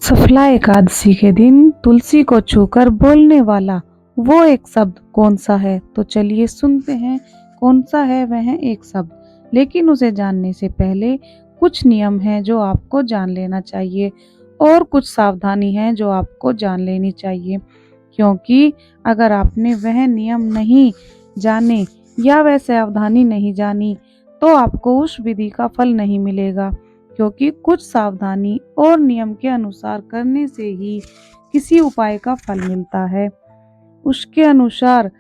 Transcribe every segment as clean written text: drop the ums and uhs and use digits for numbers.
सफला एकादशी के दिन तुलसी को छूकर बोलने वाला वो एक शब्द कौन सा है? तो चलिए सुनते हैं कौन सा है वह एक शब्द। लेकिन उसे जानने से पहले कुछ नियम हैं जो आपको जान लेना चाहिए और कुछ सावधानी है जो आपको जान लेनी चाहिए, क्योंकि अगर आपने वह नियम नहीं जाने या वह सावधानी नहीं जानी तो आपको उस विधि का फल नहीं मिलेगा। क्योंकि कुछ सावधानी और नियम के अनुसार करने से ही किसी उपाय का फल मिलता है। उसके अनुसार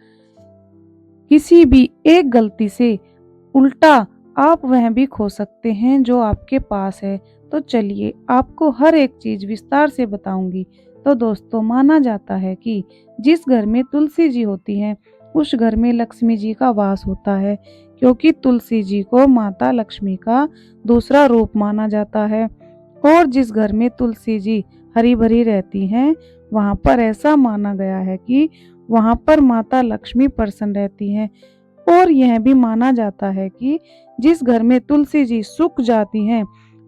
किसी भी एक गलती से उल्टा आप वह भी खो सकते हैं जो आपके पास है। तो चलिए आपको हर एक चीज विस्तार से बताऊंगी। तो दोस्तों, माना जाता है कि जिस घर में तुलसी जी होती हैं उस घर में लक्ष्मी जी का वास होता है, क्योंकि तुलसी जी को माता लक्ष्मी का दूसरा रूप माना जाता है। और जिस घर में तुलसी जी हरी भरी रहती हैं वहां पर ऐसा माना गया है कि वहां पर माता लक्ष्मी प्रसन्न रहती हैं। और यह भी माना जाता है कि जिस घर में तुलसी जी सूख जाती हैं,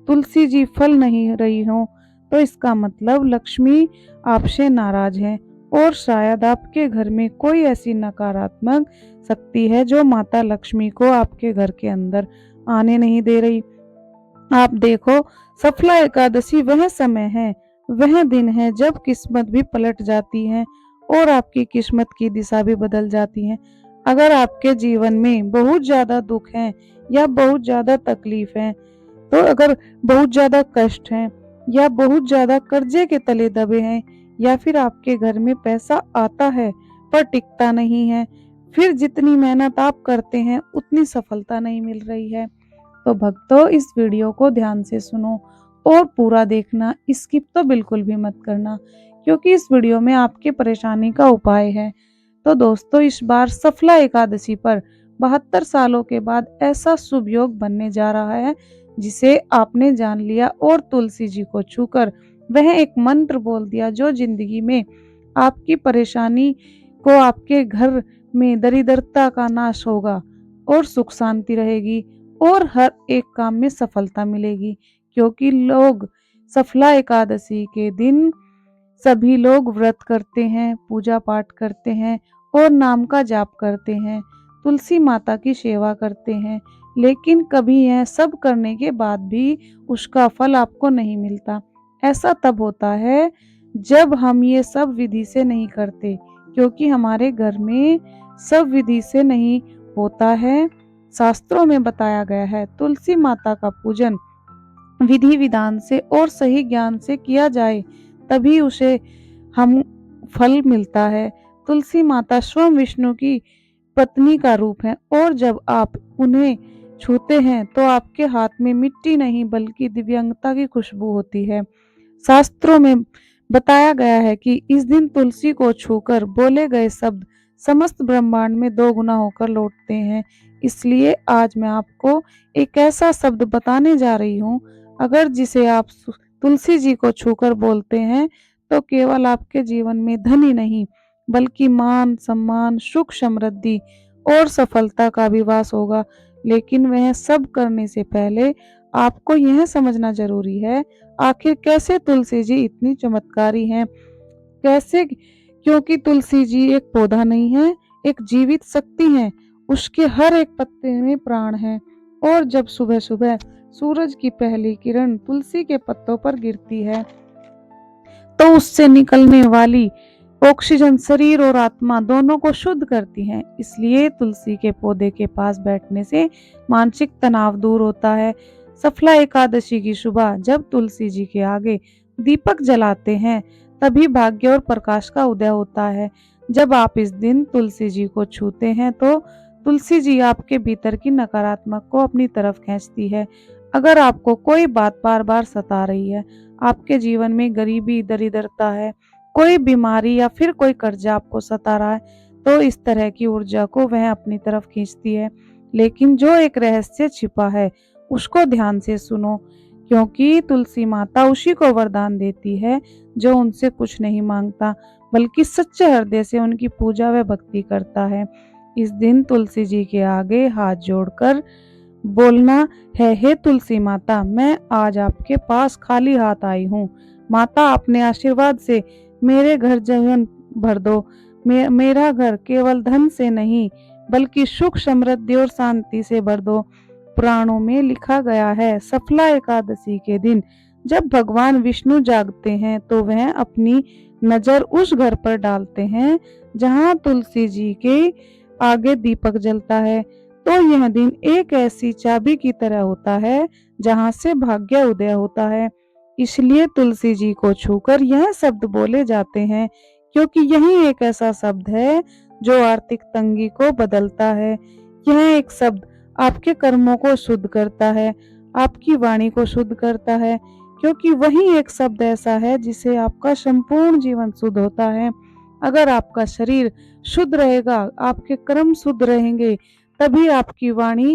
तुलसी जी फल नहीं रही हो, तो इसका मतलब लक्ष्मी आपसे नाराज है और शायद आपके घर में कोई ऐसी नकारात्मक शक्ति है जो माता लक्ष्मी को आपके घर के अंदर आने नहीं दे रही। आप देखो, सफला एकादशी वह समय है, वह दिन है जब किस्मत भी पलट जाती है और आपकी किस्मत की दिशा भी बदल जाती है। अगर आपके जीवन में बहुत ज्यादा दुख है या बहुत ज्यादा तकलीफ है, तो अगर बहुत ज्यादा कष्ट है या बहुत ज्यादा कर्जे के तले दबे हैं, या फिर आपके घर में पैसा आता है पर टिकता नहीं है, फिर जितनी मेहनत आप करते हैं उतनी सफलता नहीं मिल रही है, तो भक्तों इस वीडियो को ध्यान से सुनो और पूरा देखना, स्किप तो बिल्कुल भी मत करना, क्योंकि इस वीडियो में आपके परेशानी का उपाय है। तो दोस्तों, इस बार सफला एकादशी पर 72 सालों के बाद ऐसा शुभ योग बनने जा रहा है जिसे आपने जान लिया और तुलसी जी को छूकर वह एक मंत्र बोल दिया जो जिंदगी में आपकी परेशानी को, आपके घर में दरिद्रता का नाश होगा और सुख शांति रहेगी और हर एक काम में सफलता मिलेगी। क्योंकि लोग सफला एकादशी के दिन सभी लोग व्रत करते हैं, पूजा पाठ करते हैं और नाम का जाप करते हैं, तुलसी माता की सेवा करते हैं, लेकिन कभी यह सब करने के बाद भी उसका फल आपको नहीं मिलता। ऐसा तब होता है जब हम ये सब विधि से नहीं करते, क्योंकि हमारे घर में सब विधि से नहीं होता है। शास्त्रों में बताया गया है तुलसी माता का पूजन विधि विधान से और सही ज्ञान से किया जाए तभी उसे हम फल मिलता है। तुलसी माता स्वयं विष्णु की पत्नी का रूप है और जब आप उन्हें छूते हैं तो आपके हाथ में मिट्टी नहीं बल्कि दिव्यंगता की खुशबू होती है। शास्त्रों में बताया गया है कि इस दिन तुलसी को छूकर बोले गए शब्द समस्त ब्रह्मांड में 2 गुना होकर लौटते हैं। इसलिए आज मैं आपको एक ऐसा शब्द बताने जा रही हूँ, अगर जिसे आप तुलसी जी को छूकर बोलते हैं तो केवल आपके जीवन में धन ही नहीं बल्कि मान सम्मान, सुख, समृद्धि और सफलता का भी वास होगा। लेकिन वह सब करने से पहले आपको यह समझना जरूरी है, आखिर कैसे तुलसी जी इतनी चमत्कारी हैं। कैसे? क्योंकि तुलसी जी एक पौधा नहीं है, एक जीवित शक्ति है। उसके हर एक पत्ते में प्राण है और जब सुबह सुबह सूरज की पहली किरण तुलसी के पत्तों पर गिरती है तो उससे निकलने वाली ऑक्सीजन शरीर और आत्मा दोनों को शुद्ध करती है। इसलिए तुलसी के पौधे के पास बैठने से मानसिक तनाव दूर होता है। सफला एकादशी की सुबह जब तुलसी जी के आगे दीपक जलाते हैं तभी भाग्य और प्रकाश का उदय होता है। जब आप इस दिन तुलसी जी को छूते हैं तो तुलसी जी आपके भीतर की नकारात्मक को अपनी तरफ खींचती है। अगर आपको कोई बात बार बार सता रही है, आपके जीवन में गरीबी, दरिद्रता है, कोई बीमारी या फिर कोई कर्जा आपको सता रहा है, तो इस तरह की ऊर्जा को वह अपनी तरफ खींचती है। लेकिन जो एक रहस्य छिपा है उसको ध्यान से सुनो, क्योंकि तुलसी माता उसी को वरदान देती है जो उनसे कुछ नहीं मांगता बल्कि सच्चे हृदय से उनकी पूजा व भक्ति करता है। इस दिन तुलसी जी के आगे हाथ जोड़कर बोलना है, हे तुलसी माता, मैं आज आपके पास खाली हाथ आई हूँ। माता अपने आशीर्वाद से मेरे घर जीवन भर दो। मेरा घर केवल धन से नहीं बल्कि सुख समृद्धि और शांति से भर दो। पुराणों में लिखा गया है, सफला एकादशी के दिन जब भगवान विष्णु जागते हैं तो वह अपनी नजर उस घर पर डालते हैं जहां तुलसी जी के आगे दीपक जलता है। तो यह दिन एक ऐसी चाबी की तरह होता है जहां से भाग्य उदय होता है। इसलिए तुलसी जी को छूकर यह शब्द बोले जाते हैं, क्योंकि यही एक ऐसा शब्द है जो आर्थिक तंगी को बदलता है। यह एक शब्द आपके कर्मों को शुद्ध करता है, आपकी वाणी को शुद्ध करता है, क्योंकि वही एक शब्द ऐसा है जिसे आपका संपूर्ण जीवन शुद्ध होता है। अगर आपका शरीर शुद्ध रहेगा, आपके कर्म शुद्ध रहेंगे, तभी आपकी वाणी